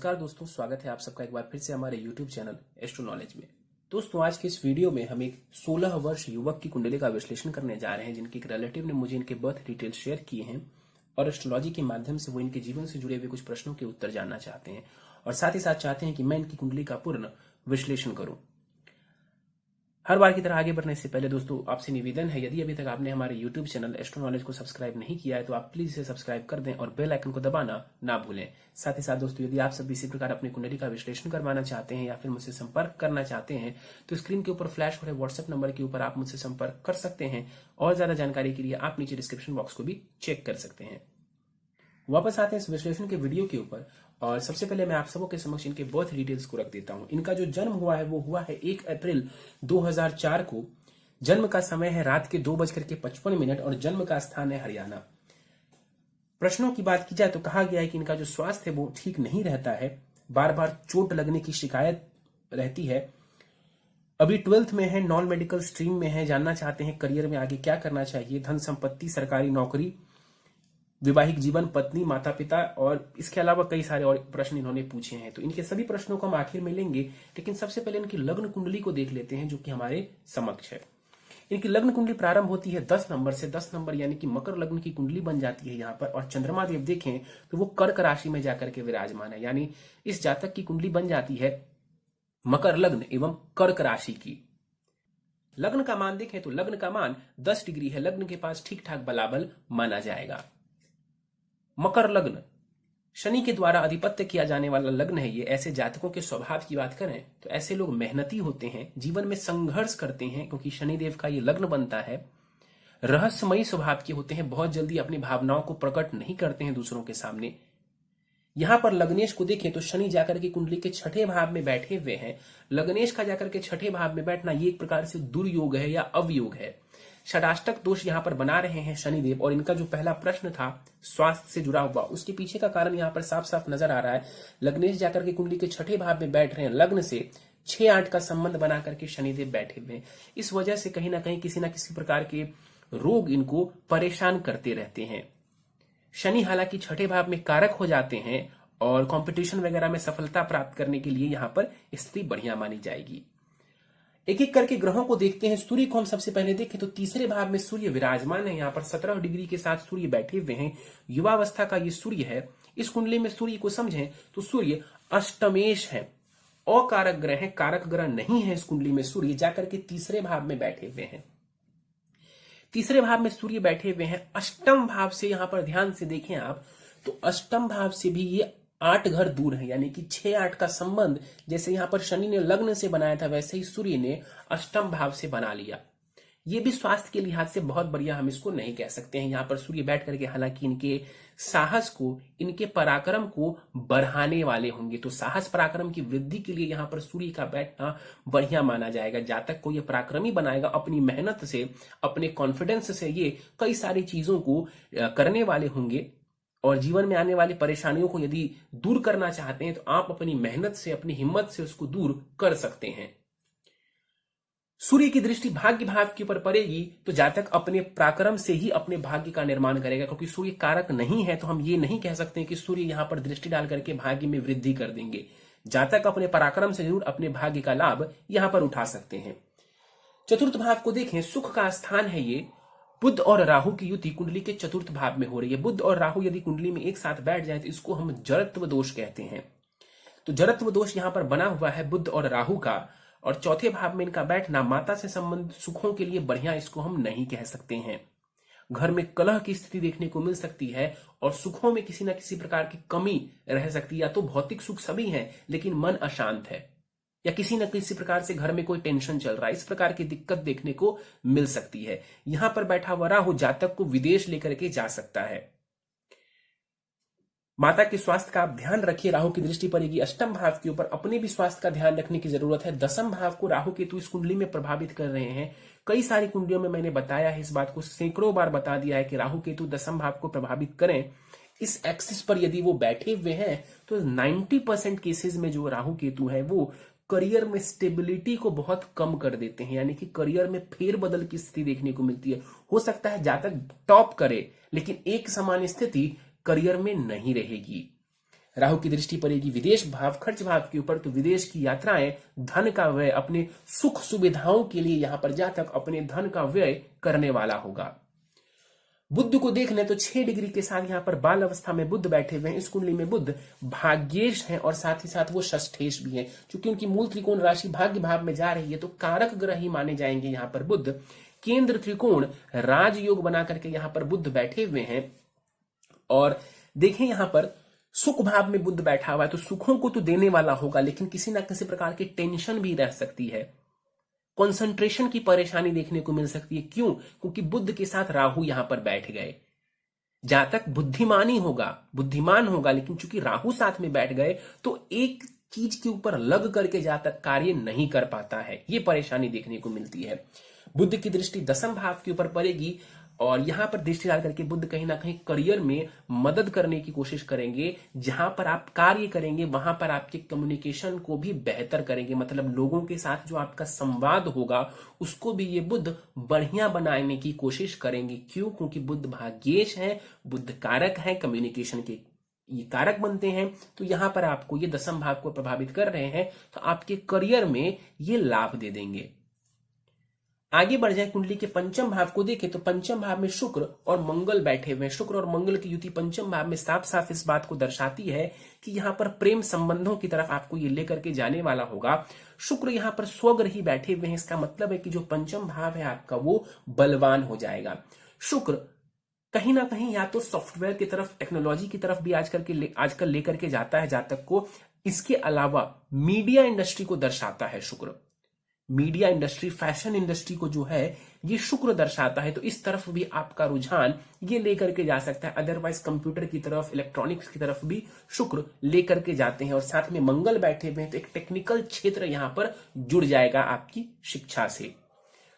नमस्कार दोस्तों, स्वागत है आप सबका एक बार फिर से हमारे YouTube चैनल एस्ट्रो नॉलेज में। दोस्तों, आज के इस वीडियो में हम एक 16 वर्ष युवक की कुंडली का विश्लेषण करने जा रहे हैं, जिनके एक रिलेटिव ने मुझे इनके बर्थ डिटेल शेयर किए हैं और एस्ट्रोलॉजी के माध्यम से वो इनके जीवन से जुड़े हुए कुछ प्रश्नों के उत्तर जानना चाहते हैं और साथ ही साथ चाहते हैं कि मैं इनकी कुंडली का पूर्ण विश्लेषण करूं। हर बार की तरह आगे बढ़ने से पहले दोस्तों आपसे निवेदन है, यदि अभी तक आपने हमारे YouTube चैनल एस्ट्रो नॉलेज को सब्सक्राइब नहीं किया है तो आप प्लीज इसे सब्सक्राइब कर दें और बेल आइकन को दबाना ना भूलें। साथ ही साथ दोस्तों, यदि आप सब इसी प्रकार अपनी कुंडली का विश्लेषण करवाना चाहते हैं या फिर मुझसे संपर्क करना चाहते हैं तो स्क्रीन के ऊपर फ्लैश हो रहे व्हाट्सएप नंबर के ऊपर आप मुझसे संपर्क कर सकते हैं और ज्यादा जानकारी के लिए आप नीचे डिस्क्रिप्शन बॉक्स को भी चेक कर सकते हैं। वापस आते हैं इस विश्लेषण के वीडियो के ऊपर और सबसे पहले मैं आप सबों के समक्ष इनके बर्थ डिटेल्स को रख देता हूं। इनका जो जन्म हुआ है वो हुआ है 1 अप्रैल 2004 को। जन्म का समय है रात के 2:55 और जन्म का स्थान है हरियाणा। प्रश्नों की बात की जाए तो कहा गया है कि इनका जो स्वास्थ्य है वो ठीक नहीं रहता है, बार बार चोट लगने की शिकायत रहती है। अभी 12th में है, नॉन मेडिकल स्ट्रीम में है, जानना चाहते हैं करियर में आगे क्या करना चाहिए, धन संपत्ति, सरकारी नौकरी, वैवाहिक जीवन, पत्नी, माता पिता और इसके अलावा कई सारे और प्रश्न इन्होंने पूछे हैं। तो इनके सभी प्रश्नों को हम आखिर में लेंगे, लेकिन सबसे पहले इनकी लग्न कुंडली को देख लेते हैं जो कि हमारे समक्ष है। इनकी लग्न कुंडली प्रारंभ होती है 10 नंबर से। 10 नंबर यानी कि मकर लग्न की कुंडली बन जाती है यहाँ पर। और चंद्रमा देव देखें तो वो कर्क राशि में जाकर के विराजमान है, यानी इस जातक की कुंडली बन जाती है मकर लग्न एवं कर्क राशि की। लग्न का मान देखें तो लग्न का मान 10 डिग्री है, लग्न के पास ठीक ठाक बलाबल माना जाएगा। मकर लग्न शनि के द्वारा अधिपत्य किया जाने वाला लग्न है ये। ऐसे जातकों के स्वभाव की बात करें तो ऐसे लोग मेहनती होते हैं, जीवन में संघर्ष करते हैं क्योंकि शनिदेव का ये लग्न बनता है। रहस्यमयी स्वभाव के होते हैं, बहुत जल्दी अपनी भावनाओं को प्रकट नहीं करते हैं दूसरों के सामने। यहां पर लग्नेश को देखें तो शनि जाकर के कुंडली के छठे भाव में बैठे हुए हैं। लग्नेश का जाकर के छठे भाव में बैठना ये एक प्रकार से दुर्योग है या अवयोग है। षडाष्टक दोष यहां पर बना रहे हैं शनिदेव। और इनका जो पहला प्रश्न था स्वास्थ्य से जुड़ा हुआ, उसके पीछे का कारण यहां पर साफ साफ नजर आ रहा है। लग्नेश जाकर के कुंडली के छठे भाव में बैठ रहे हैं, लग्न से 6-8 का संबंध बना करके शनिदेव बैठे हुए हैं। इस वजह से कहीं ना कहीं किसी ना किसी प्रकार के रोग इनको परेशान करते रहते हैं। शनि हालांकि छठे भाव में कारक हो जाते हैं और कंपटीशन वगैरह में सफलता प्राप्त करने के लिए यहां पर स्थिति बढ़िया मानी जाएगी। एक एक करके ग्रहों को देखते हैं। सूर्य को हम सबसे पहले देखें तो तीसरे भाव में सूर्य विराजमान है। यहाँ पर 17 डिग्री के साथ सूर्य बैठे हुए हैं। युवावस्था का ये सूर्य है। इस कुंडली में सूर्य को समझें तो सूर्य अष्टमेश है, अकारक ग्रह है, कारक ग्रह नहीं है। इस कुंडली में सूर्य जाकर के तीसरे भाव में बैठे हुए हैं। तीसरे भाव में सूर्य बैठे हुए हैं। अष्टम भाव से यहां पर ध्यान से देखें आप तो अष्टम भाव से भी ये 8 घर दूर है, यानी कि 6-8 का संबंध जैसे यहां पर शनि ने लग्न से बनाया था वैसे ही सूर्य ने अष्टम भाव से बना लिया। ये भी स्वास्थ्य के लिहाज से बहुत बढ़िया हम इसको नहीं कह सकते हैं। यहां पर सूर्य बैठ करके हालांकि इनके साहस को, इनके पराक्रम को बढ़ाने वाले होंगे, तो साहस पराक्रम की वृद्धि के लिए यहां पर सूर्य का बैठना बढ़िया माना जाएगा। जातक को ये पराक्रमी बनाएगा। अपनी मेहनत से, अपने कॉन्फिडेंस से ये कई सारी चीजों को करने वाले होंगे और जीवन में आने वाली परेशानियों को यदि दूर करना चाहते हैं तो आप अपनी मेहनत से, अपनी हिम्मत से उसको दूर कर सकते हैं। सूर्य की दृष्टि भाग्य भाव के ऊपर पड़ेगी तो जातक अपने पराक्रम से ही अपने भाग्य का निर्माण करेगा। क्योंकि सूर्य कारक नहीं है तो हम ये नहीं कह सकते कि सूर्य यहां पर दृष्टि डाल करके भाग्य में वृद्धि कर देंगे। जातक अपने पराक्रम से जरूर अपने भाग्य का लाभ यहां पर उठा सकते हैं। चतुर्थ भाव को देखें, सुख का स्थान है ये। बुध और राहु की युति कुंडली के चतुर्थ भाव में हो रही है। बुध और राहु यदि कुंडली में एक साथ बैठ जाए तो इसको हम जड़त्व दोष कहते हैं। तो जड़त्व दोष यहां पर बना हुआ है बुध और राहु का। और चौथे भाव में इनका बैठना माता से संबंधित सुखों के लिए बढ़िया इसको हम नहीं कह सकते हैं। घर में कलह की स्थिति देखने को मिल सकती है और सुखों में किसी न किसी प्रकार की कमी रह सकती है। या तो भौतिक सुख सभी हैं लेकिन मन अशांत है, या किसी न किसी प्रकार से घर में कोई टेंशन चल रहा है, इस प्रकार की दिक्कत देखने को मिल सकती है। यहां पर बैठा हुआ राहु जातक को विदेश लेकर के जा सकता है। माता के स्वास्थ्य का आप ध्यान रखिए। राहु की दृष्टि पड़ेगी अष्टम भाव के ऊपर, अपने भी स्वास्थ्य का ध्यान रखने की जरूरत है। दसम भाव को राहु केतु इस कुंडली में प्रभावित कर रहे हैं। कई सारी कुंडलियों में मैंने बताया है, इस बात को सैकड़ों बार बता दिया है कि राहु केतु दसम भाव को प्रभावित करें। इस एक्सिस पर यदि वो बैठे हुए हैं तो 90% केसेस में जो राहु केतु है वो करियर में स्टेबिलिटी को बहुत कम कर देते हैं, यानी कि करियर में फेरबदल की स्थिति देखने को मिलती है। हो सकता है जातक टॉप करे लेकिन एक समान स्थिति करियर में नहीं रहेगी। राहु की दृष्टि पड़ेगी विदेश भाव खर्च भाव के ऊपर, तो विदेश की यात्राएं, धन का व्यय, अपने सुख सुविधाओं के लिए यहां पर जातक अपने धन का व्यय करने वाला होगा। बुध को देख लें तो 6 डिग्री के साथ यहां पर बाल अवस्था में बुध बैठे हुए हैं। इस कुंडली में बुध भाग्येश हैं और साथ ही साथ वो षष्ठेश भी हैं। क्योंकि उनकी मूल त्रिकोण राशि भाग्य भाव में जा रही है तो कारक ग्रह ही माने जाएंगे यहां पर बुध। केंद्र त्रिकोण राजयोग बना करके यहां पर बुध बैठे हुए हैं। और देखें यहां पर सुख भाव में बुध बैठा हुआ है तो सुखों को तो देने वाला होगा, लेकिन किसी ना किसी प्रकार की टेंशन भी रह सकती है, कंसंट्रेशन की परेशानी देखने को मिल सकती है। क्यों? क्योंकि बुध के साथ राहु यहां पर बैठ गए। जातक बुद्धिमानी होगा, बुद्धिमान होगा, लेकिन चूंकि राहु साथ में बैठ गए तो एक चीज के ऊपर लग करके जातक कार्य नहीं कर पाता है, ये परेशानी देखने को मिलती है। बुध की दृष्टि दसम भाव के ऊपर पड़ेगी और यहां पर दृष्टि डाल करके बुध कहीं ना कहीं करियर में मदद करने की कोशिश करेंगे। जहां पर आप कार्य करेंगे वहां पर आपके कम्युनिकेशन को भी बेहतर करेंगे, मतलब लोगों के साथ जो आपका संवाद होगा उसको भी ये बुध बढ़िया बनाने की कोशिश करेंगे। क्यों? क्योंकि बुध भाग्येश है, बुध कारक है, कम्युनिकेशन के ये कारक बनते हैं। तो यहां पर आपको ये दसम भाव को प्रभावित कर रहे हैं तो आपके करियर में ये लाभ दे देंगे। आगे बढ़ जाए, कुंडली के पंचम भाव को देखें तो पंचम भाव में शुक्र और मंगल बैठे हुए हैं। शुक्र और मंगल की युति पंचम भाव में साफ साफ इस बात को दर्शाती है कि यहां पर प्रेम संबंधों की तरफ आपको ये लेकर के जाने वाला होगा। शुक्र यहां पर स्वग्रह ही बैठे हुए हैं, इसका मतलब है कि जो पंचम भाव है आपका वो बलवान हो जाएगा। शुक्र कहीं ना कहीं या तो सॉफ्टवेयर की तरफ, टेक्नोलॉजी की तरफ भी आजकल लेकर के जाता है जातक को। इसके अलावा मीडिया इंडस्ट्री को दर्शाता है शुक्र। मीडिया इंडस्ट्री, फैशन इंडस्ट्री को जो है ये शुक्र दर्शाता है, तो इस तरफ भी आपका रुझान ये लेकर के जा सकता है। अदरवाइज कंप्यूटर की तरफ, इलेक्ट्रॉनिक्स की तरफ भी शुक्र लेकर के जाते हैं। और साथ में मंगल बैठे हुए हैं तो एक टेक्निकल क्षेत्र यहां पर जुड़ जाएगा आपकी शिक्षा से।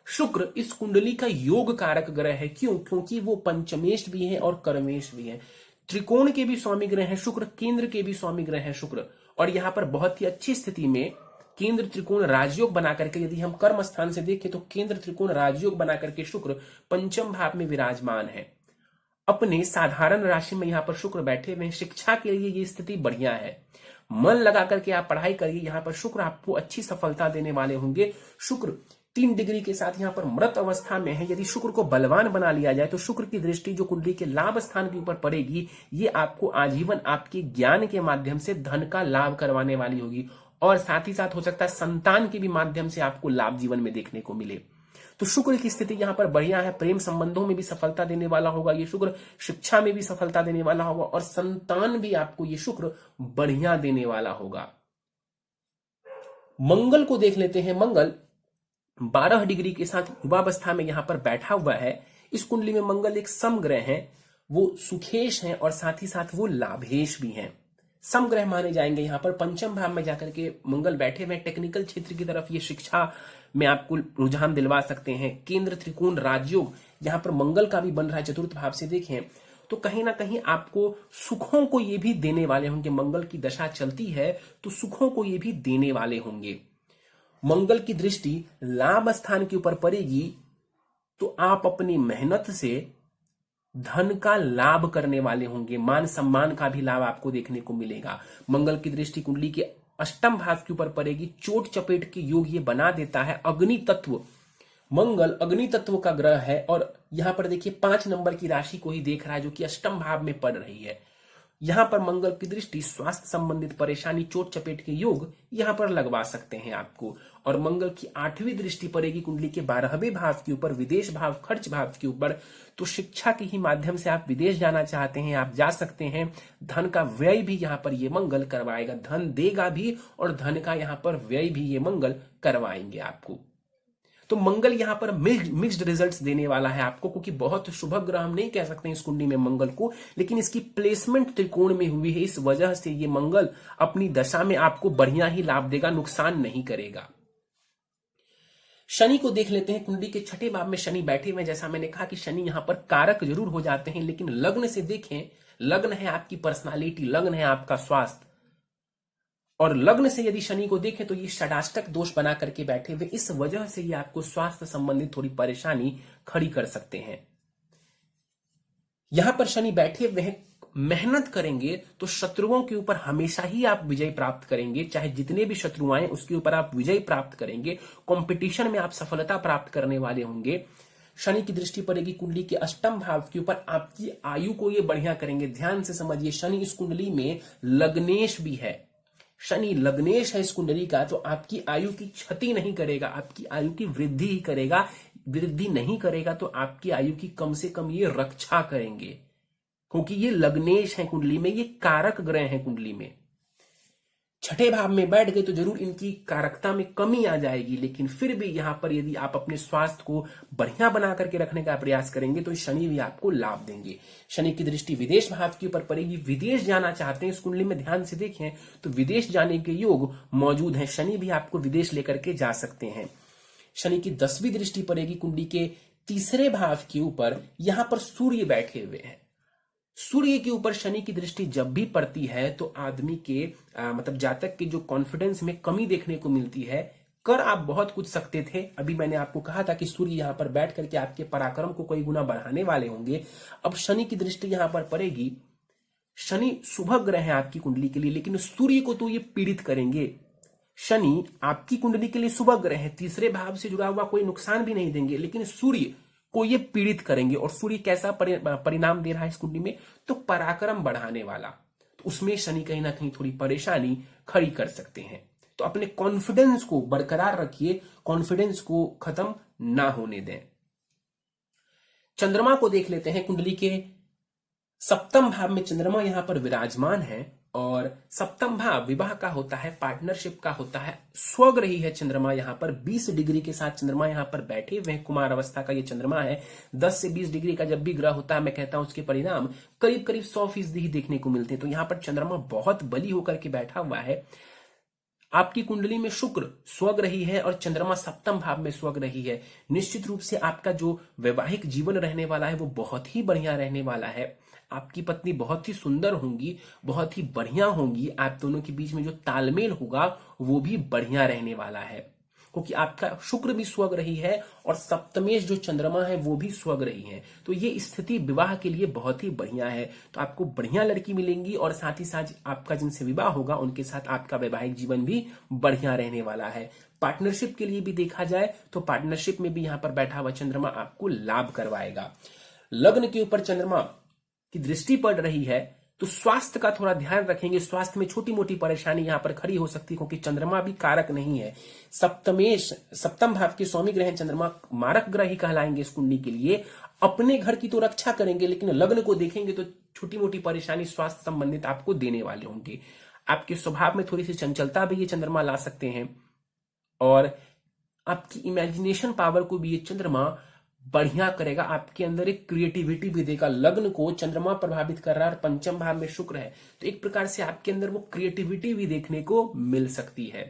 शुक्र इस कुंडली का योग कारक ग्रह है। क्यों? क्योंकि वो पंचमेश भी है और कर्मेश भी है। त्रिकोण के भी स्वामी ग्रह है शुक्र, केंद्र के भी स्वामी ग्रह है शुक्र। और यहां पर बहुत ही अच्छी स्थिति में केंद्र त्रिकोण राजयोग बना करके, यदि हम कर्म स्थान से देखें तो केंद्र त्रिकोण राजयोग बना करके शुक्र पंचम भाव में विराजमान है। अपने साधारण राशि में यहां पर शुक्र बैठे हुए हैं। शिक्षा के लिए ये स्थिति बढ़िया है। मन लगा करके आप पढ़ाई करिए, यहां पर शुक्र आपको अच्छी सफलता देने वाले होंगे। शुक्र 3 डिग्री के साथ यहां पर मृत अवस्था में है। यदि शुक्र को बलवान बना लिया जाए तो शुक्र की दृष्टि जो कुंडली के लाभ स्थान के ऊपर पड़ेगी, ये आपको आजीवन आपके ज्ञान के माध्यम से धन का लाभ करवाने वाली होगी। और साथ ही साथ हो सकता है संतान के भी माध्यम से आपको लाभ जीवन में देखने को मिले। तो शुक्र की स्थिति यहां पर बढ़िया है। प्रेम संबंधों में भी सफलता देने वाला होगा ये शुक्र, शिक्षा में भी सफलता देने वाला होगा और संतान भी आपको ये शुक्र बढ़िया देने वाला होगा। मंगल को देख लेते हैं। मंगल 12 डिग्री के साथ युवावस्था में यहां पर बैठा हुआ है। इस कुंडली में मंगल एक समग्रह है, वो सुखेश है और साथ ही साथ वो लाभेश भी है। समग्रह माने जाएंगे। यहां पर पंचम भाव में जाकर के मंगल बैठे हुए टेक्निकल क्षेत्र की तरफ, ये शिक्षा में आपको रुझान दिलवा सकते हैं। केंद्र त्रिकोण राजयोग यहां पर मंगल का भी बन रहा है। चतुर्थ भाव से देखें तो कहीं ना कहीं आपको सुखों को ये भी देने वाले होंगे। मंगल की दशा चलती है तो सुखों को ये भी देने वाले होंगे। मंगल की दृष्टि लाभ स्थान के ऊपर पड़ेगी तो आप अपनी मेहनत से धन का लाभ करने वाले होंगे। मान सम्मान का भी लाभ आपको देखने को मिलेगा। मंगल की दृष्टि कुंडली के अष्टम भाव के ऊपर पड़ेगी। चोट चपेट के योग ये बना देता है। अग्नि तत्व, मंगल अग्नि तत्व का ग्रह है और यहां पर देखिए 5 नंबर की राशि को ही देख रहा है जो कि अष्टम भाव में पड़ रही है। यहां पर मंगल की दृष्टि स्वास्थ्य संबंधित परेशानी, चोट चपेट के योग यहां पर लगवा सकते हैं आपको। और मंगल की 8वीं दृष्टि पड़ेगी कुंडली के 12वें भाव के ऊपर, विदेश भाव खर्च भाव के ऊपर। तो शिक्षा के ही माध्यम से आप विदेश जाना चाहते हैं, आप जा सकते हैं। धन का व्यय भी यहां पर ये मंगल करवाएगा, धन देगा भी और धन का यहां पर व्यय भी ये मंगल करवाएंगे आपको। तो मंगल यहां पर मिक्स्ड रिजल्ट्स देने वाला है आपको, क्योंकि बहुत शुभ ग्रह हम नहीं कह सकते इस कुंडली में मंगल को, लेकिन इसकी प्लेसमेंट त्रिकोण में हुई है। इस वजह से ये मंगल अपनी दशा में आपको बढ़िया ही लाभ देगा, नुकसान नहीं करेगा। शनि को देख लेते हैं। कुंडली के 6ठे भाव में शनि बैठे हुए। जैसा मैंने कहा कि शनि यहां पर कारक जरूर हो जाते हैं, लेकिन लग्न से देखें, लग्न है आपकी पर्सनालिटी, लग्न है आपका स्वास्थ्य। और लग्न से यदि शनि को देखें तो ये षडाष्टक दोष बना करके बैठे हुए, इस वजह से ये आपको स्वास्थ्य संबंधित थोड़ी परेशानी खड़ी कर सकते हैं। यहां पर शनि बैठे हुए हैं मेहनत करेंगे तो शत्रुओं के ऊपर हमेशा ही आप विजय प्राप्त करेंगे। चाहे जितने भी शत्रु आए उसके ऊपर आप विजय प्राप्त करेंगे। कंपटीशन में आप सफलता प्राप्त करने वाले होंगे। शनि की दृष्टि पड़ेगी कुंडली के अष्टम भाव के ऊपर, आपकी आयु को ये बढ़िया करेंगे। ध्यान से समझिए, शनि इस कुंडली में लग्नेश भी है। शनि लग्नेश है इस कुंडली का, तो आपकी आयु की क्षति नहीं करेगा, आपकी आयु की वृद्धि ही करेगा। वृद्धि नहीं करेगा तो आपकी आयु की कम से कम ये रक्षा करेंगे, क्योंकि ये लग्नेश है कुंडली में, ये कारक ग्रह है कुंडली में। छठे भाव में बैठ गए तो जरूर इनकी कारकता में कमी आ जाएगी, लेकिन फिर भी यहां पर यदि आप अपने स्वास्थ्य को बढ़िया बना करके रखने का प्रयास करेंगे तो शनि भी आपको लाभ देंगे। शनि की दृष्टि विदेश भाव के ऊपर पड़ेगी। विदेश जाना चाहते हैं इस कुंडली में, ध्यान से देखें तो विदेश जाने के योग मौजूद है। शनि भी आपको विदेश लेकर के जा सकते हैं। शनि की 10वीं दृष्टि पड़ेगी कुंडली के तीसरे भाव के ऊपर। यहां पर सूर्य बैठे हुए हैं। सूर्य के ऊपर शनि की दृष्टि जब भी पड़ती है तो आदमी के मतलब जातक के जो कॉन्फिडेंस में कमी देखने को मिलती है। कर आप बहुत कुछ सकते थे, अभी मैंने आपको कहा था कि सूर्य यहां पर बैठ करके आपके पराक्रम को कई गुना बढ़ाने वाले होंगे। अब शनि की दृष्टि यहां पर पड़ेगी। शनि शुभ ग्रह है आपकी कुंडली के लिए, लेकिन सूर्य को तो ये पीड़ित करेंगे। शनि आपकी कुंडली के लिए शुभ ग्रह है, तीसरे भाव से जुड़ा हुआ, कोई नुकसान भी नहीं देंगे, लेकिन सूर्य को ये पीड़ित करेंगे। और सूर्य कैसा परिणाम दे रहा है इस कुंडली में, तो पराक्रम बढ़ाने वाला। तो उसमें शनि कहीं ना कहीं थोड़ी परेशानी खड़ी कर सकते हैं। तो अपने कॉन्फिडेंस को बरकरार रखिए, कॉन्फिडेंस को खत्म ना होने दें। चंद्रमा को देख लेते हैं। कुंडली के सप्तम भाव में चंद्रमा यहां पर विराजमान है, और सप्तम भाव विवाह का होता है, पार्टनरशिप का होता है। स्वग्रही है चंद्रमा यहां पर। 20 डिग्री के साथ चंद्रमा यहां पर बैठे हुए हैं। कुमार अवस्था का ये चंद्रमा है। 10 से 20 डिग्री का जब भी ग्रह होता है, मैं कहता हूं उसके परिणाम करीब करीब 100% ही देखने को मिलते हैं। तो यहां पर चंद्रमा बहुत बली होकर के बैठा हुआ है। आपकी कुंडली में शुक्र स्वग्रही है और चंद्रमा सप्तम भाव में स्वग्रही है। निश्चित रूप से आपका जो वैवाहिक जीवन रहने वाला है वो बहुत ही बढ़िया रहने वाला है। आपकी पत्नी बहुत ही सुंदर होंगी, बहुत ही बढ़िया होंगी। आप दोनों के बीच में जो तालमेल होगा वो भी बढ़िया रहने वाला है, क्योंकि आपका शुक्र भी स्वग्रही है और सप्तमेश जो चंद्रमा है वो भी स्वग्रही है। तो ये स्थिति विवाह के लिए बहुत ही बढ़िया है। तो आपको बढ़िया लड़की मिलेंगी और साथ ही साथ आपका जिनसे विवाह होगा उनके साथ आपका वैवाहिक जीवन भी बढ़िया रहने वाला है। पार्टनरशिप के लिए भी देखा जाए तो पार्टनरशिप में भी यहां पर बैठा हुआ चंद्रमा आपको लाभ करवाएगा। लग्न के ऊपर चंद्रमा की दृष्टि पड़ रही है तो स्वास्थ्य का थोड़ा ध्यान रखेंगे। स्वास्थ्य में छोटी मोटी परेशानी यहां पर खड़ी हो सकती है, क्योंकि चंद्रमा भी कारक नहीं है। सप्तम भाव के स्वामी ग्रह चंद्रमा मारक ग्रह ही कहलाएंगे इस कुंडली के लिए। अपने घर की तो रक्षा करेंगे, लेकिन लग्न को देखेंगे तो छोटी मोटी परेशानी स्वास्थ्य संबंधित आपको देने वाले होंगे। आपके स्वभाव में थोड़ी सी चंचलता भी ये चंद्रमा ला सकते हैं, और आपकी इमेजिनेशन पावर को भी ये चंद्रमा बढ़िया करेगा। आपके अंदर एक क्रिएटिविटी भी देगा। लग्न को चंद्रमा प्रभावित कर रहा है और पंचम भाव में शुक्र है, तो एक प्रकार से आपके अंदर वो क्रिएटिविटी भी देखने को मिल सकती है।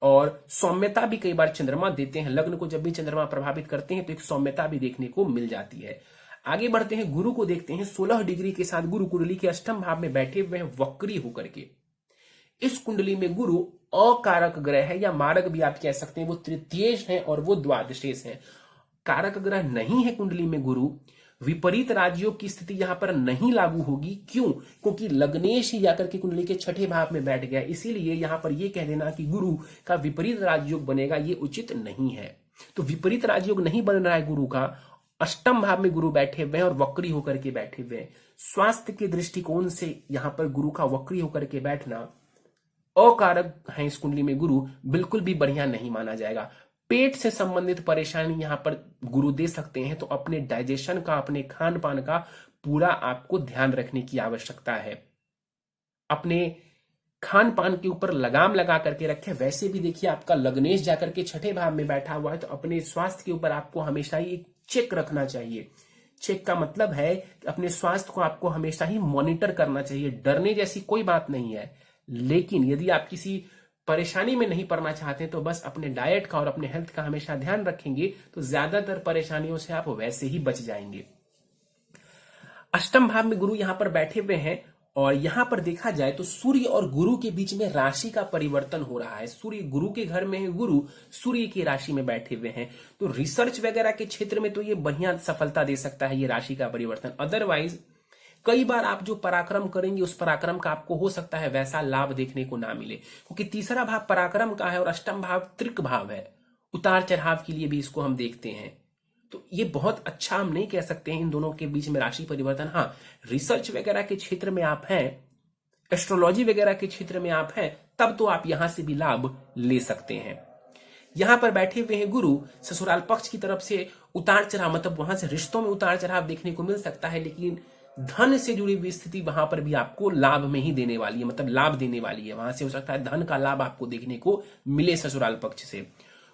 और सौम्यता भी कई बार चंद्रमा देते हैं। लग्न को जब भी चंद्रमा प्रभावित करते हैं तो एक सौम्यता भी देखने को मिल जाती है। आगे बढ़ते हैं, गुरु को देखते हैं। 16 डिग्री के साथ गुरु कुंडली के अष्टम भाव में बैठे हुए हैं वक्री होकर के। इस कुंडली में गुरु अकारक ग्रह है, या मारक भी आप कह सकते हैं। वो तृतीयेश है और वो द्वादशेश है। कारक ग्रह नहीं है कुंडली में गुरु। विपरीत राजयोग की स्थिति यहां पर नहीं लागू होगी। क्यों? क्योंकि लग्नेश ही जाकर के कुंडली के छठे भाव में बैठ गया। इसीलिए यहां पर यह कह देना कि गुरु का विपरीत राजयोग बनेगा, ये उचित नहीं है। तो विपरीत राजयोग नहीं बन रहा है गुरु का। अष्टम भाव में गुरु बैठे हुए हैं और वक्री होकर के बैठे हुए हैं। स्वास्थ्य के दृष्टिकोण से यहां पर गुरु का वक्री होकर के बैठना अकारक है इस कुंडली में गुरु, बिल्कुल भी बढ़िया नहीं माना जाएगा। पेट से संबंधित परेशानी यहां पर गुरु दे सकते हैं, तो अपने डाइजेशन का, अपने खान पान का पूरा आपको ध्यान रखने की आवश्यकता है। अपने खान पान के ऊपर लगाम लगा करके रखें। वैसे भी देखिए आपका लग्नेश जाकर के छठे भाव में बैठा हुआ है, तो अपने स्वास्थ्य के ऊपर आपको हमेशा ही एक चेक रखना चाहिए। चेक का मतलब है कि अपने स्वास्थ्य को आपको हमेशा ही मॉनिटर करना चाहिए। डरने जैसी कोई बात नहीं है, लेकिन यदि आप किसी परेशानी में नहीं पड़ना चाहते हैं तो बस अपने डाइट का और अपने हेल्थ का हमेशा ध्यान रखेंगे तो ज्यादातर परेशानियों से आप वैसे ही बच जाएंगे। अष्टम भाव में गुरु यहां पर बैठे हुए हैं, और यहां पर देखा जाए तो सूर्य और गुरु के बीच में राशि का परिवर्तन हो रहा है। सूर्य गुरु के घर में है, गुरु सूर्य की राशि में बैठे हुए हैं। तो रिसर्च वगैरह के क्षेत्र में तो ये बढ़िया सफलता दे सकता है ये राशि का परिवर्तन। अदरवाइज कई बार आप जो पराक्रम करेंगे उस पराक्रम का आपको हो सकता है वैसा लाभ देखने को ना मिले, क्योंकि तीसरा भाव पराक्रम का है और अष्टम भाव त्रिक भाव है, उतार चढ़ाव के लिए भी इसको हम देखते हैं। तो ये बहुत अच्छा हम नहीं कह सकते हैं इन दोनों के बीच में राशि परिवर्तन। हाँ, रिसर्च वगैरह के क्षेत्र में आप हैं, एस्ट्रोलॉजी वगैरह के क्षेत्र में आप हैं, तब तो आप यहां से भी लाभ ले सकते हैं। यहां पर बैठे हुए हैं गुरु, ससुराल पक्ष की तरफ से उतार चढ़ाव, मतलब वहां से रिश्तों में उतार चढ़ाव देखने को मिल सकता है, लेकिन धन से जुड़ी हुई स्थिति वहां पर भी आपको लाभ में ही देने वाली है, मतलब लाभ देने वाली है। वहां से हो सकता है धन का लाभ आपको देखने को मिले ससुराल पक्ष से।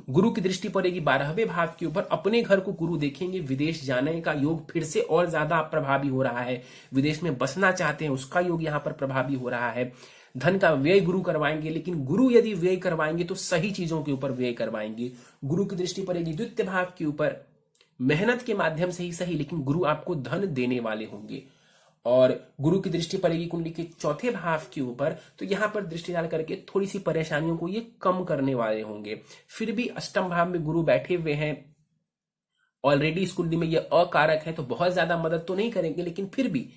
गुरु की दृष्टि पड़ेगी 12वें भाव के ऊपर, अपने घर को गुरु देखेंगे, विदेश जाने का योग फिर से और ज्यादा प्रभावी हो रहा है, विदेश में बसना चाहते हैं उसका योग यहां पर प्रभावी हो रहा है। धन का व्यय गुरु करवाएंगे, लेकिन गुरु यदि व्यय करवाएंगे तो सही चीजों के ऊपर व्यय करवाएंगे। गुरु की दृष्टि पड़ेगी द्वितीय भाव के ऊपर, मेहनत के माध्यम से ही सही, लेकिन गुरु आपको धन देने वाले होंगे। और गुरु की दृष्टि पड़ेगी कुंडली के चौथे भाव के ऊपर, तो यहां पर दृष्टि डाल करके थोड़ी सी परेशानियों को ये कम करने वाले होंगे। फिर भी अष्टम भाव में गुरु बैठे हुए हैं, ऑलरेडी इस कुंडली में ये अकारक है, तो बहुत ज्यादा मदद तो नहीं करेंगे, लेकिन फिर भी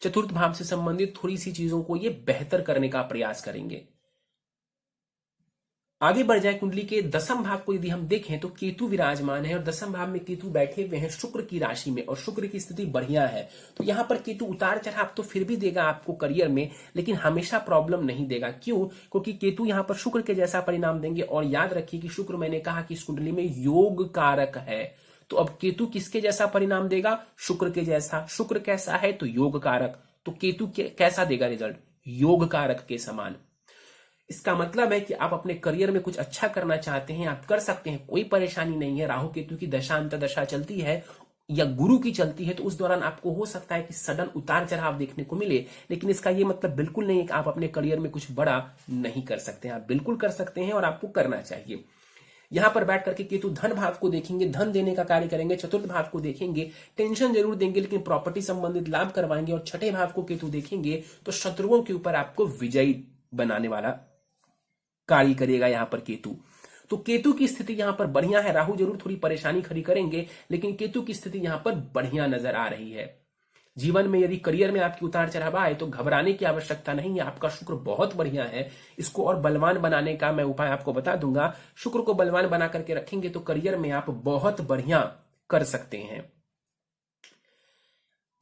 चतुर्थ भाव से संबंधित थोड़ी सी चीजों को ये बेहतर करने का प्रयास करेंगे। आगे बढ़ जाए, कुंडली के दसम भाव को यदि हम देखें तो केतु विराजमान है और दसम भाव में केतु बैठे हुए हैं शुक्र की राशि में, और शुक्र की स्थिति बढ़िया है। तो यहां पर केतु उतार चढ़ाव तो फिर भी देगा आपको करियर में, लेकिन हमेशा प्रॉब्लम नहीं देगा। क्यों? क्योंकि केतु यहां पर शुक्र के जैसा परिणाम देंगे। और याद रखिए कि शुक्र, मैंने कहा कि इस कुंडली में योग कारक है, तो अब केतु किसके जैसा परिणाम देगा? शुक्र के जैसा। शुक्र कैसा है? तो योग कारक। तो केतु कैसा देगा रिजल्ट? योग कारक के समान। इसका मतलब है कि आप अपने करियर में कुछ अच्छा करना चाहते हैं, आप कर सकते हैं, कोई परेशानी नहीं है। राहु केतु की दशा अंतर्दशा चलती है या गुरु की चलती है, तो उस दौरान आपको हो सकता है कि सडन उतार चढ़ाव देखने को मिले, लेकिन इसका यह मतलब बिल्कुल नहीं है कि आप अपने करियर में कुछ बड़ा नहीं कर सकते हैं। आप बिल्कुल कर सकते हैं और आपको करना चाहिए। यहां पर बैठ करके केतु धन भाव को देखेंगे, धन देने का कार्य करेंगे। चतुर्थ भाव को देखेंगे, टेंशन जरूर देंगे, लेकिन प्रॉपर्टी संबंधित लाभ करवाएंगे। और छठे भाव को केतु देखेंगे तो शत्रुओं के ऊपर आपको विजयी बनाने वाला कार्य करेगा यहां पर केतु। तो केतु की स्थिति यहां पर बढ़िया है। राहु जरूर थोड़ी परेशानी खड़ी करेंगे, लेकिन केतु की स्थिति यहां पर बढ़िया नजर आ रही है। जीवन में यदि करियर में आपकी उतार चढ़ाव आए तो घबराने की आवश्यकता नहीं है। आपका शुक्र बहुत बढ़िया है, इसको और बलवान बनाने का मैं उपाय आपको बता दूंगा। शुक्र को बलवान बना करके रखेंगे तो करियर में आप बहुत बढ़िया कर सकते हैं।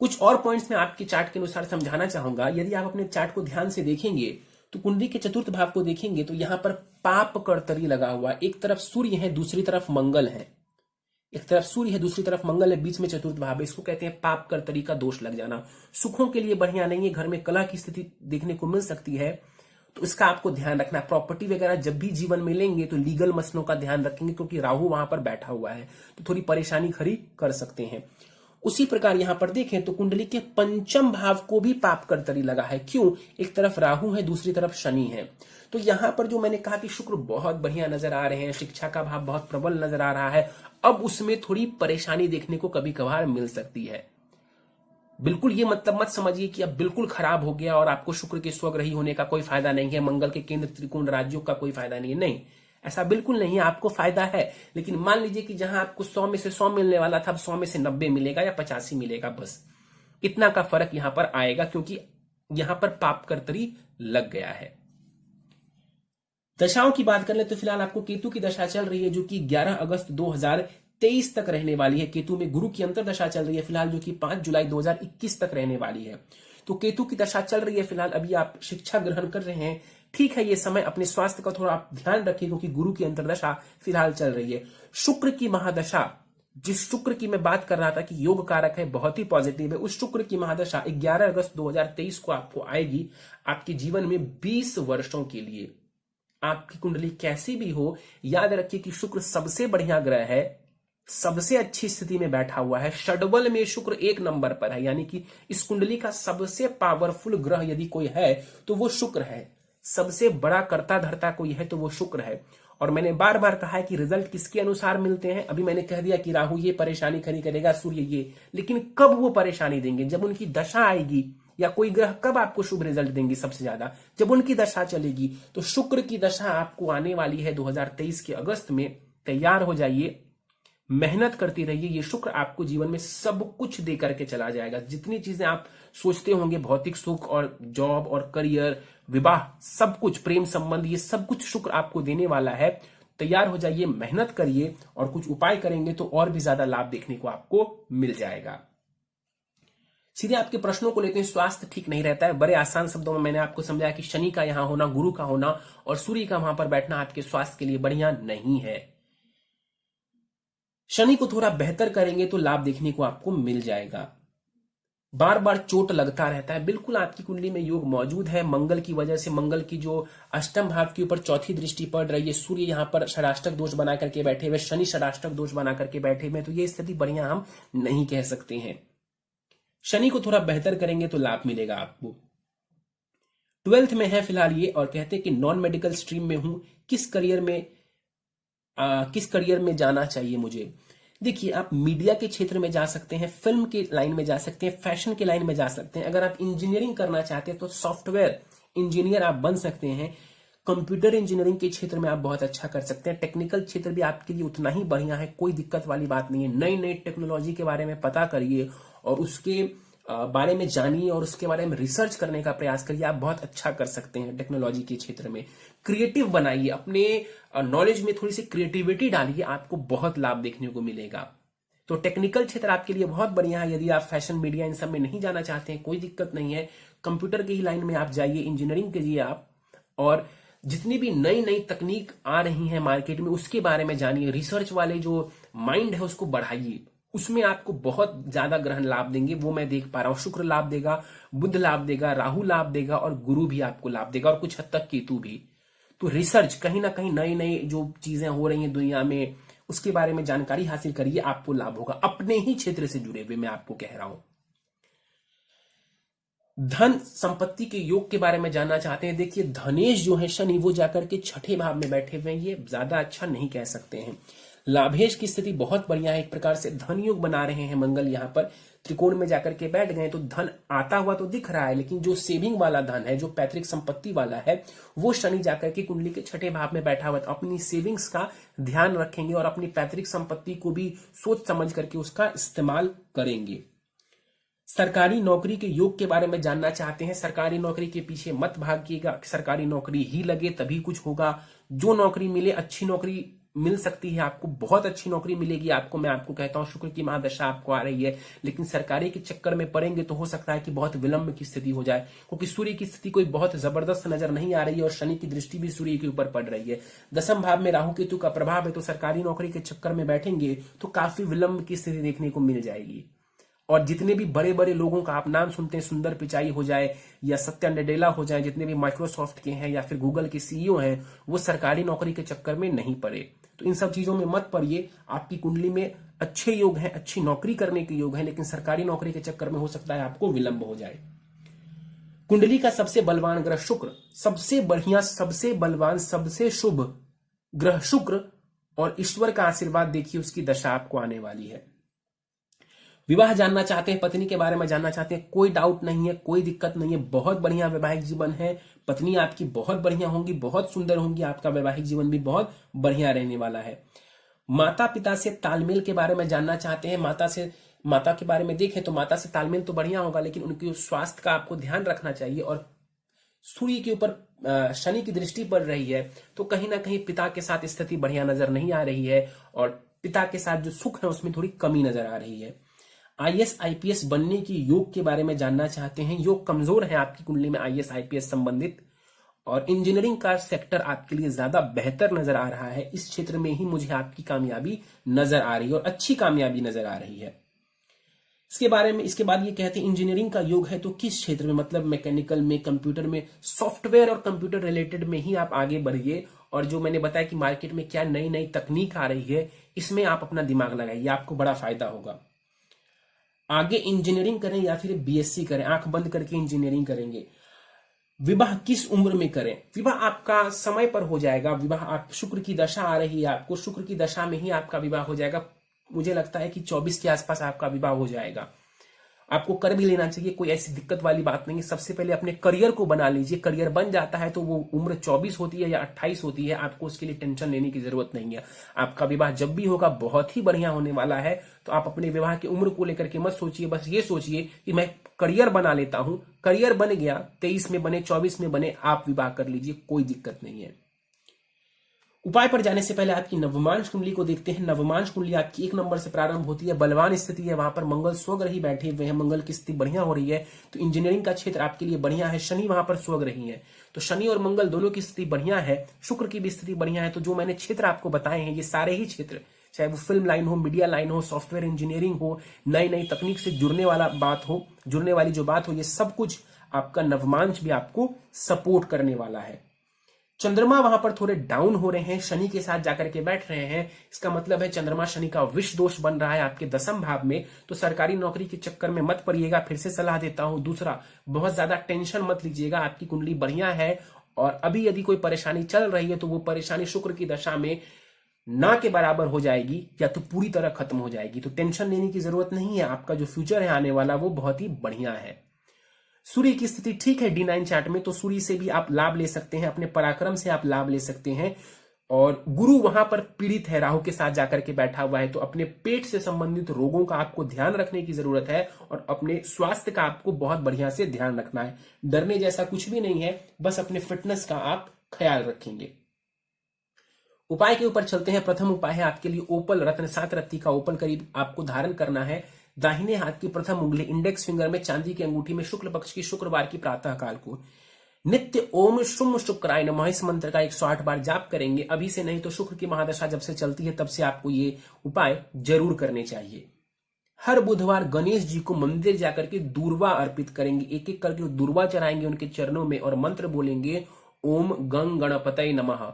कुछ और पॉइंट्स में आपके चार्ट के अनुसार समझाना चाहूंगा। यदि आप अपने चार्ट को ध्यान से देखेंगे तो कुंडली के चतुर्थ भाव को देखेंगे तो यहां पर पाप कर्तरी लगा हुआ, एक तरफ सूर्य है, दूसरी तरफ मंगल है। एक तरफ सूर्य है, दूसरी तरफ मंगल है, बीच में चतुर्थ भाव है। इसको कहते हैं पाप कर्तरी का दोष लग जाना। सुखों के लिए बढ़िया नहीं है, घर में कलह की स्थिति देखने को मिल सकती है, तो इसका आपको ध्यान रखना। प्रॉपर्टी वगैरह जब भी जीवन में लेंगे तो लीगल मसलों का ध्यान रखेंगे, क्योंकि राहु वहां पर बैठा हुआ है, तो थोड़ी परेशानी खड़ी कर सकते हैं। उसी प्रकार यहां पर देखें तो कुंडली के पंचम भाव को भी पाप कर्तरी लगा है। क्यों? एक तरफ राहु है, दूसरी तरफ शनि है। तो यहां पर जो मैंने कहा कि शुक्र बहुत बढ़िया नजर आ रहे हैं, शिक्षा का भाव बहुत प्रबल नजर आ रहा है, अब उसमें थोड़ी परेशानी देखने को कभी कभार मिल सकती है। बिल्कुल ये मतलब मत समझिए कि अब बिल्कुल खराब हो गया और आपको शुक्र के स्वग्रही होने का कोई फायदा नहीं है, मंगल के केंद्र त्रिकोण राज्यों का कोई फायदा नहीं है। नहीं, ऐसा बिल्कुल नहीं है, आपको फायदा है। लेकिन मान लीजिए कि जहां आपको 100 में से 100 मिलने वाला था, अब 100 में से 90 मिलेगा या 85 मिलेगा, बस इतना का फर्क यहां पर आएगा, क्योंकि यहां पर पाप कर्तरी लग गया है। दशाओं की बात कर ले तो फिलहाल आपको केतु की दशा चल रही है, जो कि 11 अगस्त 2023 तक रहने वाली है। केतु में गुरु की अंतर दशा चल रही है फिलहाल, जो कि 5 जुलाई 2021 तक रहने वाली है। तो केतु की दशा चल रही है फिलहाल, अभी आप शिक्षा ग्रहण कर रहे हैं, ठीक है। ये समय अपने स्वास्थ्य का थोड़ा आप ध्यान रखिए, क्योंकि गुरु की अंतरदशा फिलहाल चल रही है। शुक्र की महादशा, जिस शुक्र की मैं बात कर रहा था कि योग कारक है, बहुत ही पॉजिटिव है, उस शुक्र की महादशा 11 अगस्त 2023 को आपको आएगी। आपके जीवन में 20 वर्षों के लिए, आपकी कुंडली कैसी भी हो, याद रखिए कि शुक्र सबसे बढ़िया ग्रह है, सबसे अच्छी स्थिति में बैठा हुआ है। षडबल में शुक्र 1 नंबर पर है, यानी कि इस कुंडली का सबसे पावरफुल ग्रह यदि कोई है तो वो शुक्र है। सबसे बड़ा कर्ता धर्ता कोई है तो वो शुक्र है। और मैंने बार बार कहा है कि रिजल्ट किसके अनुसार मिलते हैं। अभी मैंने कह दिया कि राहु ये परेशानी खड़ी करेगा, सूर्य ये, लेकिन कब वो परेशानी देंगे? जब उनकी दशा आएगी। या कोई ग्रह कब आपको शुभ रिजल्ट देंगे? सबसे ज्यादा जब उनकी दशा चलेगी। तो शुक्र की दशा आपको आने वाली है 2023 के अगस्त में, तैयार हो जाइए। मेहनत करते रहिए। ये शुक्र आपको जीवन में सब कुछ दे करके चला जाएगा। जितनी चीजें आप सोचते होंगे, भौतिक सुख और जॉब और करियर, विवाह, सब कुछ, प्रेम संबंध, ये सब कुछ शुक्र आपको देने वाला है। तैयार हो जाइए, मेहनत करिए और कुछ उपाय करेंगे तो और भी ज्यादा लाभ देखने को आपको मिल जाएगा। सीधे आपके प्रश्नों को लेते हैं। स्वास्थ्य ठीक नहीं रहता है। बड़े आसान शब्दों में मैंने आपको समझाया कि शनि का यहां होना, गुरु का होना और सूर्य का वहां पर बैठना आपके स्वास्थ्य के लिए बढ़िया नहीं है। शनि को थोड़ा बेहतर करेंगे तो लाभ देखने को आपको मिल जाएगा। बार बार चोट लगता रहता है, बिल्कुल आपकी कुंडली में योग मौजूद है। मंगल की वजह से, मंगल की जो अष्टम भाव के ऊपर चौथी दृष्टि पड़ रही है, सूर्य यहां पर षडाष्टक दोष बना करके बैठे हुए, शनि षडाष्टक दोष बना करके बैठे हुए, तो ये स्थिति बढ़िया हम नहीं कह सकते हैं। शनि को थोड़ा बेहतर करेंगे तो लाभ मिलेगा आपको। 12th में है फिलहाल ये, और कहते हैं कि नॉन मेडिकल स्ट्रीम में हूं, किस करियर में जाना चाहिए मुझे। देखिए, आप मीडिया के क्षेत्र में जा सकते हैं, फिल्म के लाइन में जा सकते हैं, फैशन के लाइन में जा सकते हैं। अगर आप इंजीनियरिंग करना चाहते हैं तो सॉफ्टवेयर इंजीनियर आप बन सकते हैं। कंप्यूटर इंजीनियरिंग के क्षेत्र में आप बहुत अच्छा कर सकते हैं। टेक्निकल क्षेत्र भी आपके लिए उतना ही बढ़िया है, कोई दिक्कत वाली बात नहीं है। नई नई टेक्नोलॉजी के बारे में पता करिए और उसके बारे में जानिए और उसके बारे में रिसर्च करने का प्रयास करिए। आप बहुत अच्छा कर सकते हैं टेक्नोलॉजी के क्षेत्र में। क्रिएटिव बनाइए, अपने नॉलेज में थोड़ी सी क्रिएटिविटी डालिए, आपको बहुत लाभ देखने को मिलेगा। तो टेक्निकल क्षेत्र आपके लिए बहुत बढ़िया है। यदि आप फैशन, मीडिया, इन सब में नहीं जाना चाहते हैं, कोई दिक्कत नहीं है। कंप्यूटर की ही लाइन में आप जाइए, इंजीनियरिंग कीजिए आप, और जितनी भी नई नई तकनीक आ रही है मार्केट में उसके बारे में जानिए। रिसर्च वाले जो माइंड है उसको बढ़ाइए, उसमें आपको बहुत ज्यादा ग्रहण लाभ देंगे, वो मैं देख पा रहा हूं। शुक्र लाभ देगा, बुध लाभ देगा, राहु लाभ देगा और गुरु भी आपको लाभ देगा, और कुछ हद तक केतु भी। तो रिसर्च, कहीं ना कहीं नई नई जो चीजें हो रही हैं दुनिया में, उसके बारे में जानकारी हासिल करिए, आपको लाभ होगा। अपने ही क्षेत्र से जुड़े हुए मैं आपको कह रहा हूं। धन संपत्ति के योग के बारे में जानना चाहते हैं। देखिए, धनेश जो है शनि, वो जाकर के छठे भाव में बैठे हुए हैं, ये ज्यादा अच्छा नहीं कह सकते हैं। लाभेश की स्थिति बहुत बढ़िया है, एक प्रकार से धन योग बना रहे हैं मंगल। यहां पर त्रिकोण में जाकर के बैठ गए तो धन आता हुआ तो दिख रहा है, लेकिन जो सेविंग वाला धन है, जो पैतृक संपत्ति वाला है, वो शनि जाकर के कुंडली के छठे भाव में बैठा हुआ। तो अपनी सेविंग्स का ध्यान रखेंगे और अपनी पैतृक संपत्ति को भी सोच समझ करके उसका इस्तेमाल करेंगे। सरकारी नौकरी के योग के बारे में जानना चाहते हैं। सरकारी नौकरी के पीछे मत भागिएगा, सरकारी नौकरी ही लगे तभी कुछ होगा। जो नौकरी मिले, अच्छी नौकरी मिल सकती है आपको, बहुत अच्छी नौकरी मिलेगी आपको। मैं आपको कहता हूं, शुक्र की महादशा आपको आ रही है, लेकिन सरकारी के चक्कर में पड़ेंगे तो हो सकता है कि बहुत विलंब की स्थिति हो जाए, क्योंकि सूर्य की स्थिति कोई बहुत जबरदस्त नजर नहीं आ रही है और शनि की दृष्टि भी सूर्य के ऊपर पड़ रही है। दसम भाव में राहु केतु का प्रभाव है, तो सरकारी नौकरी के चक्कर में बैठेंगे तो काफी विलंब की स्थिति देखने को मिल जाएगी। और जितने भी बड़े बड़े लोगों का आप नाम सुनते हैं, सुंदर पिचाई हो जाए या सत्या नडेला हो जाए, जितने भी माइक्रोसॉफ्ट के हैं या फिर गूगल के सीईओ हैं, वो सरकारी नौकरी के चक्कर में नहीं पड़े। तो इन सब चीजों में मत पड़िए। आपकी कुंडली में अच्छे योग हैं, अच्छी नौकरी करने के योग हैं, लेकिन सरकारी नौकरी के चक्कर में हो सकता है आपको विलंब हो जाए। कुंडली का सबसे बलवान ग्रह शुक्र, सबसे बढ़िया, सबसे बलवान, सबसे शुभ ग्रह शुक्र, और ईश्वर का आशीर्वाद देखिए, उसकी दशा आपको आने वाली है। विवाह जानना चाहते हैं, पत्नी के बारे में जानना चाहते हैं, कोई डाउट नहीं है, कोई दिक्कत नहीं है, बहुत बढ़िया वैवाहिक जीवन है। पत्नी आपकी बहुत बढ़िया होंगी, बहुत सुंदर होंगी, आपका वैवाहिक जीवन भी बहुत बढ़िया रहने वाला है। माता पिता से तालमेल के बारे में जानना चाहते हैं। माता के बारे में देखें तो माता से तालमेल तो बढ़िया होगा, लेकिन उनके स्वास्थ्य का आपको ध्यान रखना चाहिए। और सूर्य के ऊपर शनि की दृष्टि पड़ रही है, तो कहीं ना कहीं पिता के साथ स्थिति बढ़िया नजर नहीं आ रही है, और पिता के साथ जो सुख है उसमें थोड़ी कमी नजर आ रही है। IAS IPS बनने की योग के बारे में जानना चाहते हैं। योग कमजोर है आपकी कुंडली में IAS IPS संबंधित, और इंजीनियरिंग का सेक्टर आपके लिए ज्यादा बेहतर नजर आ रहा है। इस क्षेत्र में ही मुझे आपकी कामयाबी नजर आ रही है, और अच्छी कामयाबी नजर आ रही है। इसके बाद ये कहते हैं इंजीनियरिंग का योग है तो किस क्षेत्र में, मतलब मैकेनिकल में, कंप्यूटर में, सॉफ्टवेयर और कंप्यूटर रिलेटेड में ही आप आगे बढ़िए। और जो मैंने बताया कि मार्केट में क्या नई नई तकनीक आ रही है, इसमें आप अपना दिमाग लगाइए, आपको बड़ा फायदा होगा। आगे इंजीनियरिंग करें या फिर BSc करें, आंख बंद करके इंजीनियरिंग करेंगे। विवाह किस उम्र में करें? विवाह आपका समय पर हो जाएगा। विवाह, आप शुक्र की दशा आ रही है, आपको शुक्र की दशा में ही आपका विवाह हो जाएगा। मुझे लगता है कि 24 के आसपास आपका विवाह हो जाएगा। आपको कर भी लेना चाहिए, कोई ऐसी दिक्कत वाली बात नहीं है। सबसे पहले अपने करियर को बना लीजिए। करियर बन जाता है तो वो उम्र 24 होती है या 28 होती है, आपको उसके लिए टेंशन लेने की जरूरत नहीं है। आपका विवाह जब भी होगा बहुत ही बढ़िया होने वाला है। तो आप अपने विवाह की उम्र को लेकर के मत सोचिए, बस ये सोचिए कि मैं करियर बना लेता हूं। करियर बन गया, 23 में बने 24 में बने, आप विवाह कर लीजिए, कोई दिक्कत नहीं है। उपाय पर जाने से पहले आपकी नवमांश कुंडली को देखते हैं। नवमांश कुंडली आपकी 1 नंबर से प्रारंभ होती है, बलवान स्थिति है, वहां पर मंगल स्वग्रही बैठे हुए हैं, मंगल की स्थिति बढ़िया हो रही है, तो इंजीनियरिंग का क्षेत्र आपके लिए बढ़िया है। शनि वहां पर स्वग्रही है, तो शनि और मंगल दोनों की स्थिति बढ़िया है, शुक्र की भी स्थिति बढ़िया है। तो जो मैंने क्षेत्र आपको बताए हैं, ये सारे ही क्षेत्र, चाहे वो फिल्म लाइन हो, मीडिया लाइन हो, सॉफ्टवेयर इंजीनियरिंग हो, नई नई तकनीक से जुड़ने वाली जो बात हो, ये सब कुछ आपका नवमांश भी आपको सपोर्ट करने वाला है। चंद्रमा वहां पर थोड़े डाउन हो रहे हैं, शनि के साथ जाकर के बैठ रहे हैं। इसका मतलब है चंद्रमा शनि का विष दोष बन रहा है आपके 10वें भाव में। तो सरकारी नौकरी के चक्कर में मत पड़िएगा, फिर से सलाह देता हूं। दूसरा, बहुत ज्यादा टेंशन मत लीजिएगा, आपकी कुंडली बढ़िया है। और अभी यदि कोई परेशानी चल रही है तो वो परेशानी शुक्र की दशा में ना के बराबर हो जाएगी या तो पूरी तरह खत्म हो जाएगी। तो टेंशन लेने की जरूरत नहीं है, आपका जो फ्यूचर है आने वाला वो बहुत ही बढ़िया है। सूर्य की स्थिति ठीक है D9 चार्ट में, तो सूर्य से भी आप लाभ ले सकते हैं, अपने पराक्रम से आप लाभ ले सकते हैं। और गुरु वहां पर पीड़ित है, राहु के साथ जाकर के बैठा हुआ है, तो अपने पेट से संबंधित रोगों का आपको ध्यान रखने की जरूरत है और अपने स्वास्थ्य का आपको बहुत बढ़िया से ध्यान रखना है। डरने जैसा कुछ भी नहीं है, बस अपने फिटनेस का आप ख्याल रखेंगे। उपाय के ऊपर चलते हैं। प्रथम उपाय है आपके लिए ओपल रत्न 7 रत्ती का ओपल करीब आपको धारण करना है। दाहिने हाथ की प्रथम उंगली इंडेक्स फिंगर में चांदी की अंगूठी में शुक्ल पक्ष की शुक्रवार की प्रातः काल को नित्य ओम शुम शुक्राय नमः इस मंत्र का 108 बार जाप करेंगे। अभी से नहीं तो शुक्र की महादशा जब से चलती है तब से आपको ये उपाय जरूर करने चाहिए। हर बुधवार गणेश जी को मंदिर जाकर के दूर्वा अर्पित करेंगे, एक एक करके दूर्वा चढ़ाएंगे उनके चरणों में और मंत्र बोलेंगे ओम गंग गणपतये नमः,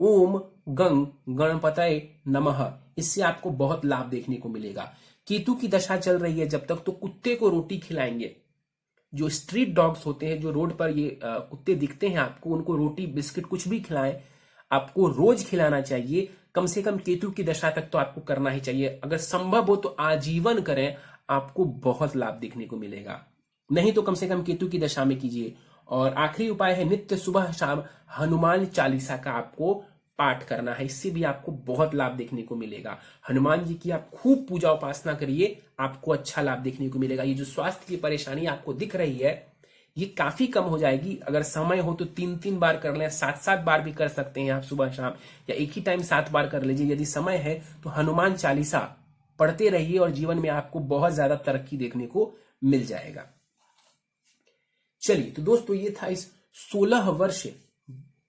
ओम गंग गणपतये नमः। इससे आपको बहुत लाभ देखने को मिलेगा। केतु की दशा चल रही है जब तक, तो कुत्ते को रोटी खिलाएंगे। जो स्ट्रीट डॉग्स होते हैं, जो रोड पर ये कुत्ते दिखते हैं आपको, उनको रोटी बिस्किट कुछ भी खिलाएं, आपको रोज खिलाना चाहिए। कम से कम केतु की दशा तक तो आपको करना ही चाहिए। अगर संभव हो तो आजीवन करें, आपको बहुत लाभ देखने को मिलेगा। नहीं तो कम से कम केतु की दशा में कीजिए। और आखिरी उपाय है नित्य सुबह शाम हनुमान चालीसा का आपको पाठ करना है, इससे भी आपको बहुत लाभ देखने को मिलेगा। हनुमान जी की आप खूब पूजा उपासना करिए, आपको अच्छा लाभ देखने को मिलेगा। ये जो स्वास्थ्य की परेशानी आपको दिख रही है, ये काफी कम हो जाएगी। अगर समय हो तो 3-3 बार कर लें, 7-7 बार भी कर सकते हैं आप सुबह शाम, या एक ही टाइम 7 बार कर लीजिए। यदि समय है तो हनुमान चालीसा पढ़ते रहिए और जीवन में आपको बहुत ज्यादा तरक्की देखने को मिल जाएगा। चलिए तो दोस्तों, ये था इस 16 वर्ष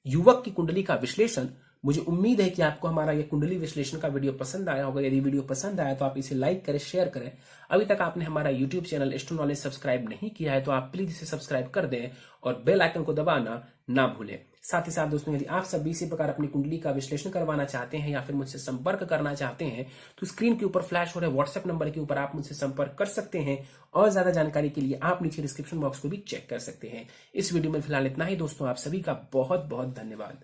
युवक की कुंडली का विश्लेषण। मुझे उम्मीद है कि आपको हमारा यह कुंडली विश्लेषण का वीडियो पसंद आया होगा। यदि वीडियो पसंद आया तो आप इसे लाइक करें, शेयर करें। अभी तक आपने हमारा YouTube channel astro knowledge subscribe नहीं किया है तो आप प्लीज इसे सब्सक्राइब कर दें और बेल आइकन को दबाना ना भूलें। साथ ही साथ दोस्तों, यदि आप सभी इसी प्रकार अपनी कुंडली का विश्लेषण करवाना चाहते हैं या फिर मुझसे संपर्क करना चाहते हैं तो स्क्रीन के ऊपर फ्लैश हो रहे व्हाट्सएप नंबर के ऊपर आप मुझसे संपर्क कर सकते हैं। और ज्यादा जानकारी के लिए आप नीचे डिस्क्रिप्शन बॉक्स को भी चेक कर सकते हैं। इस वीडियो में फिलहाल इतना ही दोस्तों, आप सभी का बहुत बहुत धन्यवाद।